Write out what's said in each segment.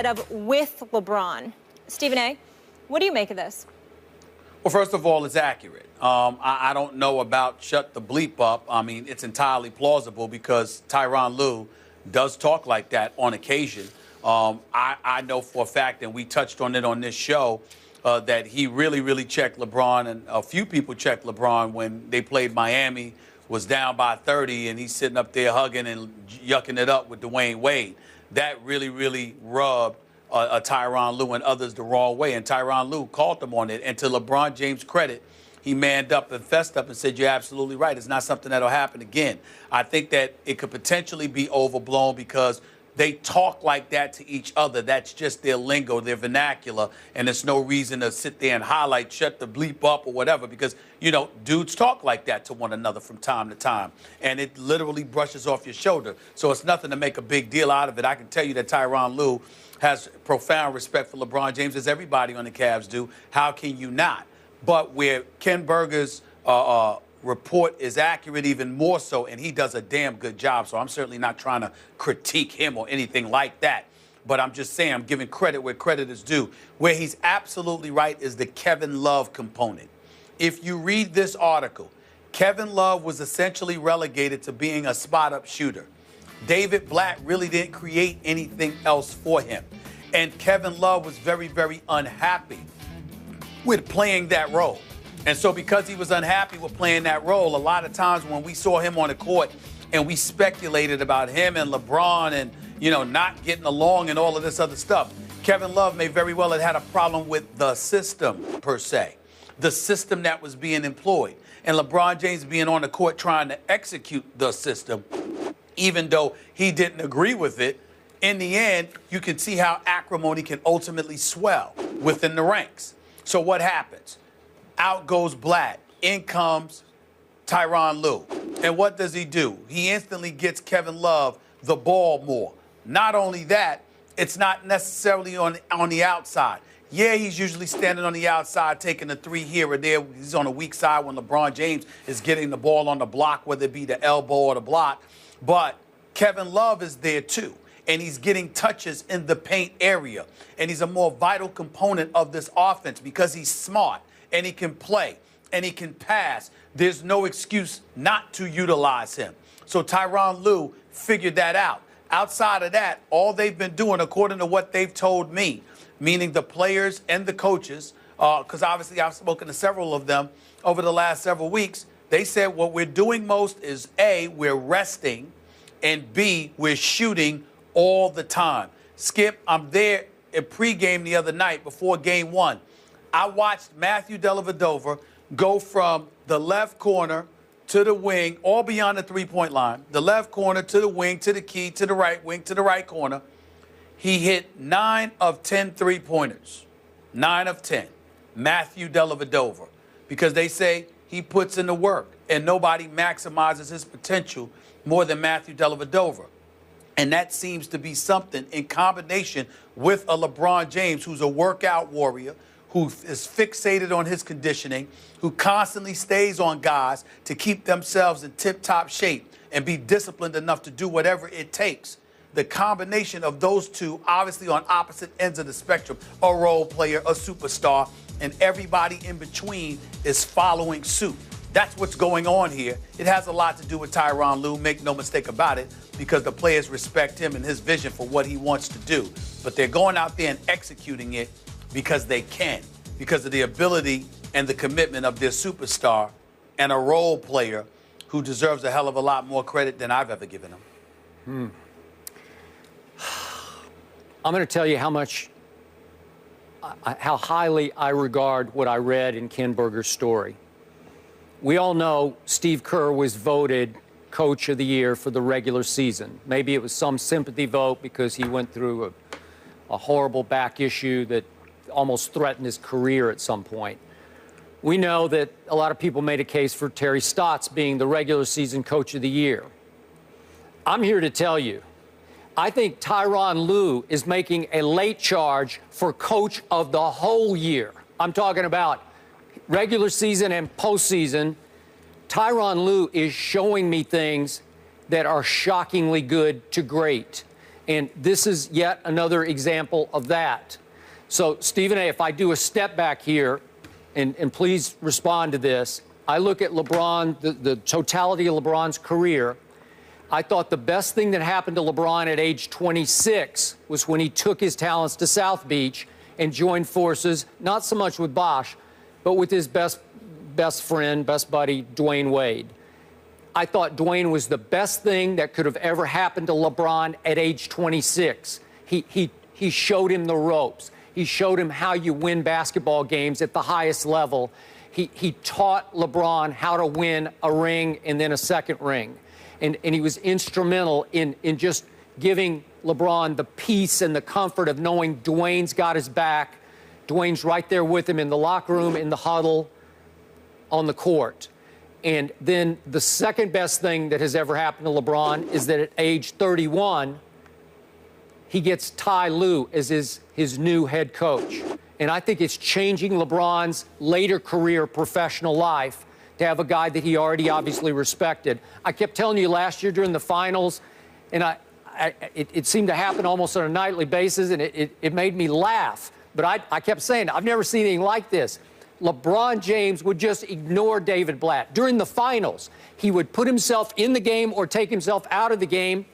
of with LeBron. Stephen A., what do you make of this? Well, first of all, it's accurate. I don't know about shut the bleep up. I mean, it's entirely plausible because Tyronn Lue does talk like that on occasion. I know for a fact, and we touched on it on this show, that he really checked LeBron, and a few people checked LeBron when they played Miami, was down by 30, and he's sitting up there hugging and yucking it up with Dwayne Wade. That really rubbed Tyronn Lue and others the wrong way, and Tyronn Lue called them on it. And to LeBron James' credit, he manned up and fessed up and said, you're absolutely right. It's not something that'll happen again. I think that it could potentially be overblown because they talk like that to each other. That's just their lingo, their vernacular, and there's no reason to sit there and highlight, shut the bleep up or whatever, because, you know, dudes talk like that to one another from time to time, and it literally brushes off your shoulder. So it's nothing to make a big deal out of it. I can tell you that Tyronn Lue has profound respect for LeBron James, as everybody on the Cavs do. How can you not? But where Ken Berger's report is accurate even more so, and he does a damn good job, so I'm certainly not trying to critique him or anything like that. But I'm just saying I'm giving credit where credit is due. Where he's absolutely right is the Kevin Love component. If you read this article, Kevin Love was essentially relegated to being a spot-up shooter. David Blatt really didn't create anything else for him. And Kevin Love was very unhappy with playing that role. And so because he was unhappy with playing that role, a lot of times when we saw him on the court and we speculated about him and LeBron and, you know, not getting along and all of this other stuff, Kevin Love may very well have had a problem with the system per se, the system that was being employed. And LeBron James being on the court trying to execute the system, even though he didn't agree with it, in the end, you can see how acrimony can ultimately swell within the ranks. So what happens? Out goes Blatt. In comes Tyronn Lue. And what does he do? He instantly gets Kevin Love the ball more. Not only that, it's not necessarily on the outside. Yeah, he's usually standing on the outside, taking a three here or there. He's on the weak side when LeBron James is getting the ball on the block, whether it be the elbow or the block. But Kevin Love is there too. And he's getting touches in the paint area. And he's a more vital component of this offense because he's smart. And he can play, and he can pass. There's no excuse not to utilize him. So Tyronn Lue figured that out. Outside of that, all they've been doing, according to what they've told me, meaning the players and the coaches, because obviously I've spoken to several of them over the last several weeks, they said what we're doing most is A, we're resting, and B, we're shooting all the time. Skip, I'm there at pregame the other night before game one. I watched Matthew Dellavedova go from the left corner to the wing, all beyond the three-point line, the left corner to the wing, to the key, to the right wing, to the right corner. He hit 9 of 10 three-pointers, 9 of 10, Matthew Dellavedova, because they say he puts in the work, and nobody maximizes his potential more than Matthew Dellavedova. And that seems to be something in combination with a LeBron James, who's a workout warrior, who is fixated on his conditioning, who constantly stays on guys to keep themselves in tip-top shape and be disciplined enough to do whatever it takes. The combination of those two, obviously on opposite ends of the spectrum, a role player, a superstar, and everybody in between is following suit. That's what's going on here. It has a lot to do with Tyronn Lue, make no mistake about it, because the players respect him and his vision for what he wants to do. But they're going out there and executing it because they can, because of the ability and the commitment of their superstar and a role player who deserves a hell of a lot more credit than I've ever given him. I'm going to tell you how highly I regard what I read in Ken Berger's story. We all know Steve Kerr was voted Coach of the Year for the regular season. Maybe it was some sympathy vote because he went through a horrible back issue that almost threatened his career at some point. We know that a lot of people made a case for Terry Stotts being the regular season Coach of the Year. I'm here to tell you, I think Tyronn Lue is making a late charge for Coach of the whole year. I'm talking about regular season and postseason. Tyronn Lue is showing me things that are shockingly good to great. And this is yet another example of that. So, Stephen A., if I do a step back here, and please respond to this, I look at LeBron, the totality of LeBron's career. I thought the best thing that happened to LeBron at age 26 was when he took his talents to South Beach and joined forces, not so much with Bosh, but with his best friend, best buddy, Dwayne Wade. I thought Dwayne was the best thing that could have ever happened to LeBron at age 26. He showed him the ropes. He showed him how you win basketball games at the highest level. He taught LeBron how to win a ring and then a second ring. And he was instrumental in just giving LeBron the peace and the comfort of knowing Dwayne's got his back. Dwayne's right there with him in the locker room, in the huddle, on the court. And then the second best thing that has ever happened to LeBron is that at age 31, he gets Ty Lue as his new head coach. And I think it's changing LeBron's later career professional life to have a guy that he already obviously respected. I kept telling you last year during the finals, and it seemed to happen almost on a nightly basis, and it made me laugh. But I kept saying, I've never seen anything like this. LeBron James would just ignore David Blatt. During the finals, he would put himself in the game or take himself out of the game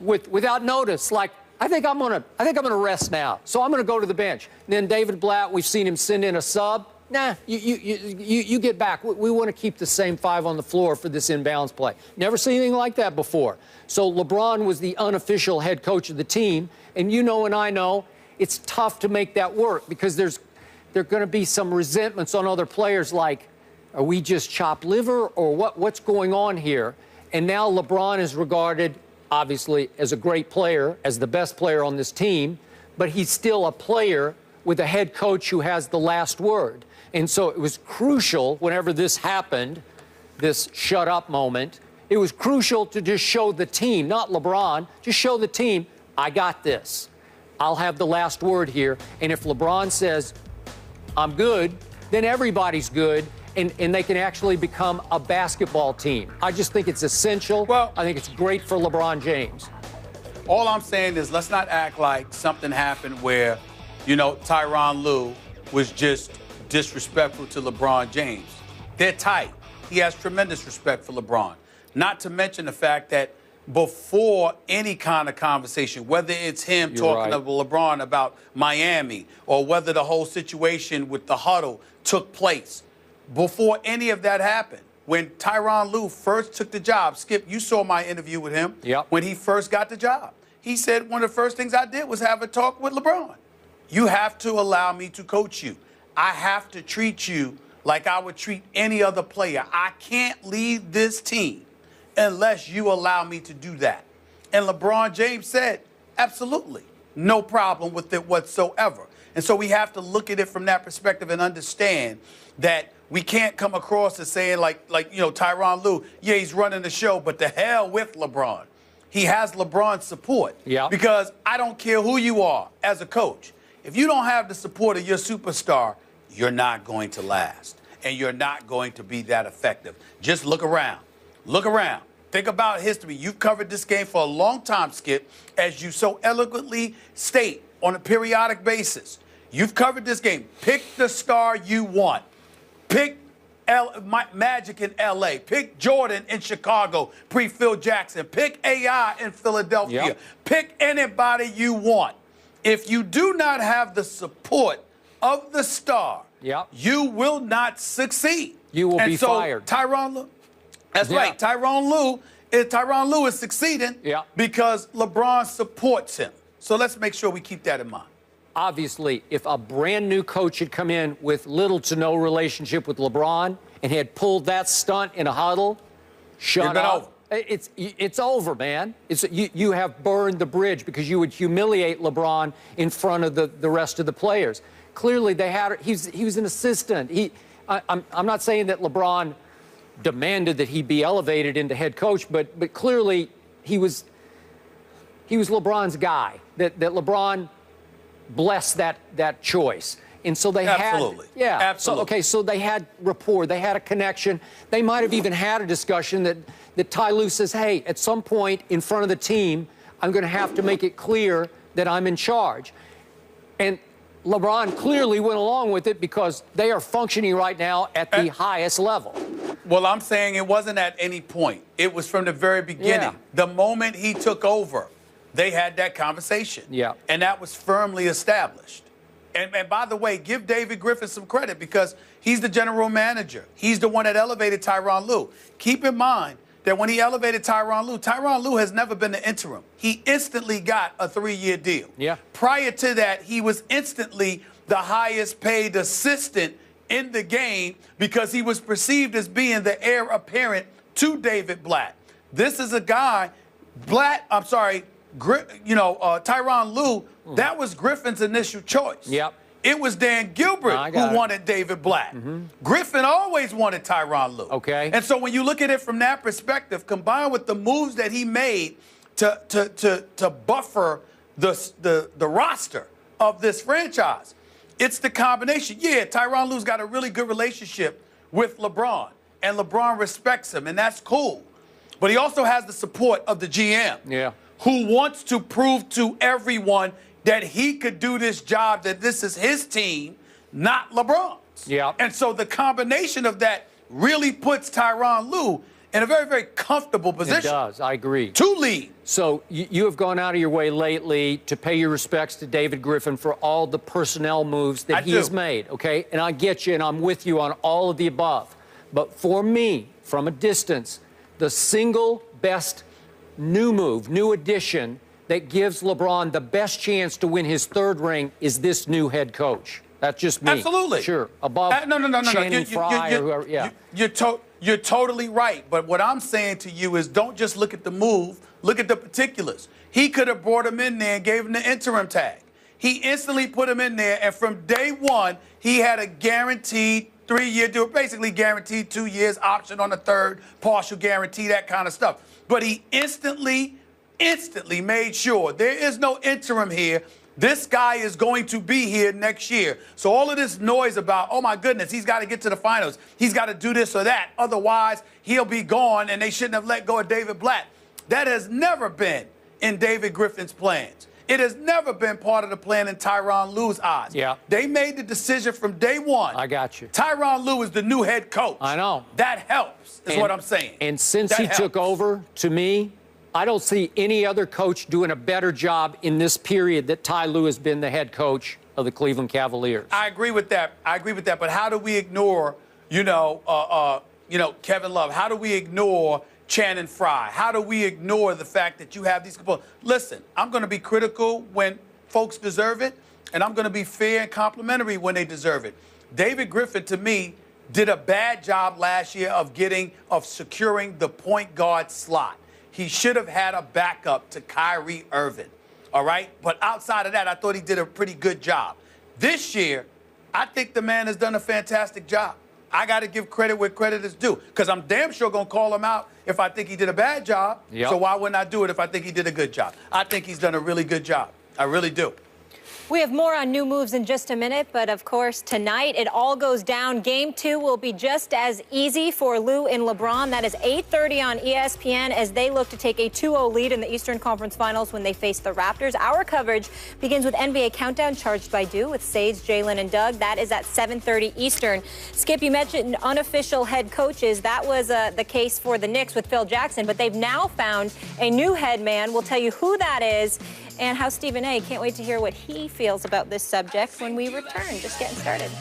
without notice, like, I think I'm gonna rest now, so I'm gonna go to the bench. And then David Blatt, we've seen him send in a sub. Nah, you get back. We want to keep the same five on the floor for this inbounds play. Never seen anything like that before. So LeBron was the unofficial head coach of the team, and you know and I know it's tough to make that work because there are going to be some resentments on other players like, are we just chopped liver or what's going on here? And now LeBron is regarded, obviously, as a great player, as the best player on this team, but he's still a player with a head coach who has the last word. And so it was crucial whenever this happened, this shut up moment, it was crucial to just show the team, not LeBron, just show the team, I got this. I'll have the last word here. And if LeBron says, I'm good, then everybody's good, and they can actually become a basketball team. I just think it's essential. Well, I think it's great for LeBron James. All I'm saying is let's not act like something happened where, Tyronn Lue was just disrespectful to LeBron James. They're tight. He has tremendous respect for LeBron. Not to mention the fact that before any kind of conversation, whether it's him talking to LeBron about Miami or whether the whole situation with the huddle took place, before any of that happened, when Tyronn Lue first took the job, Skip, you saw my interview with him when he first got the job. He said one of the first things I did was have a talk with LeBron. You have to allow me to coach you. I have to treat you like I would treat any other player. I can't lead this team unless you allow me to do that. And LeBron James said, absolutely, no problem with it whatsoever. And so we have to look at it from that perspective and understand that we can't come across as saying like Tyronn Lue, yeah, he's running the show, but the hell with LeBron. He has LeBron's support. Because I don't care who you are as a coach. If you don't have the support of your superstar, you're not going to last. And you're not going to be that effective. Just look around. Look around. Think about history. You've covered this game for a long time, Skip, as you so eloquently state on a periodic basis. You've covered this game. Pick the star you want. Pick Magic in L.A. Pick Jordan in Chicago, pre-Phil Jackson. Pick AI in Philadelphia. Pick anybody you want. If you do not have the support of the star, you will not succeed. You will be fired. Tyronn Lue, that's right. Tyronn Lue is succeeding because LeBron supports him. So let's make sure we keep that in mind. Obviously, if a brand new coach had come in with little to no relationship with LeBron and had pulled that stunt in a huddle, shut up. It's over, man. You have burned the bridge because you would humiliate LeBron in front of the rest of the players. Clearly, he was an assistant. I'm not saying that LeBron demanded that he be elevated into head coach, but clearly he was LeBron's guy. That LeBron blessed that choice. And so they Absolutely. So they had rapport, they had a connection. They might have even had a discussion that Ty Lue says, hey, at some point in front of the team, I'm going to have to make it clear that I'm in charge. And LeBron clearly went along with it because they are functioning right now at the highest level. Well, I'm saying it wasn't at any point. It was from the very beginning. Yeah. The moment he took over, they had that conversation. Yeah. And that was firmly established. And by the way, give David Griffin some credit because he's the general manager. He's the one that elevated Tyronn Lue. Keep in mind that when he elevated Tyronn Lue has never been the interim. He instantly got a 3-year deal. Yeah. Prior to that, he was instantly the highest paid assistant in the game because he was perceived as being the heir apparent to David Blatt. This is a guy, Tyronn Lue, that was Griffin's initial choice. Yep. It was Dan Gilbert who wanted David Blatt. Griffin always wanted Tyronn Lue. Okay. And so when you look at it from that perspective, combined with the moves that he made to buffer the roster of this franchise, it's the combination. Yeah, Tyronn Lue's got a really good relationship with LeBron, and LeBron respects him, and that's cool. But he also has the support of the GM, who wants to prove to everyone that he could do this job, that this is his team, not LeBron's. Yeah. And so the combination of that really puts Tyronn Lue in a very, very comfortable position. It does. I agree. To lead. So you have gone out of your way lately to pay your respects to David Griffin for all the personnel moves that he has made, okay? And I get you, and I'm with you on all of the above. But for me, from a distance, the single best new addition that gives LeBron the best chance to win his 3rd ring is this new head coach. That's just me. Absolutely. Sure. Above Channing Frye or whoever. Yeah. You're totally right. But what I'm saying to you is don't just look at the move, look at the particulars. He could have brought him in there and gave him the interim tag. He instantly put him in there, and from day one, he had a guaranteed 3-year deal, basically guaranteed 2 years, option on the 3rd, partial guarantee, that kind of stuff. But he instantly made sure there is no interim here. This guy is going to be here next year. So all of this noise about, oh, my goodness, he's got to get to the finals. He's got to do this or that. Otherwise, he'll be gone, and they shouldn't have let go of David Blatt. That has never been in David Griffin's plans. It has never been part of the plan in Tyronn Lue's eyes. Yeah. They made the decision from day one. I got you. Tyronn Lue is the new head coach. I know. That helps, is what I'm saying. And since he took over, to me, I don't see any other coach doing a better job in this period that Ty Lue has been the head coach of the Cleveland Cavaliers. I agree with that. But how do we ignore, Kevin Love? How do we ignore Channing Frye? How do we ignore the fact that you have these people? Listen, I'm going to be critical when folks deserve it, and I'm going to be fair and complimentary when they deserve it. David Griffin, to me, did a bad job last year of securing the point guard slot. He should have had a backup to Kyrie Irving, all right? But outside of that, I thought he did a pretty good job. This year, I think the man has done a fantastic job. I got to give credit where credit is due because I'm damn sure going to call him out if I think he did a bad job. Yep. So why wouldn't I do it if I think he did a good job? I think he's done a really good job. I really do. We have more on new moves in just a minute, but of course, tonight it all goes down. Game 2 will be just as easy for Lue and LeBron. That is 8:30 on ESPN as they look to take a 2-0 lead in the Eastern Conference Finals when they face the Raptors. Our coverage begins with NBA Countdown, charged by Dew with Sage, Jalen, and Doug. That is at 7:30 Eastern. Skip, you mentioned unofficial head coaches. That was the case for the Knicks with Phil Jackson, but they've now found a new head man. We'll tell you who that is and how Stephen A. can't wait to hear what he feels about this subject when we return. Just getting started.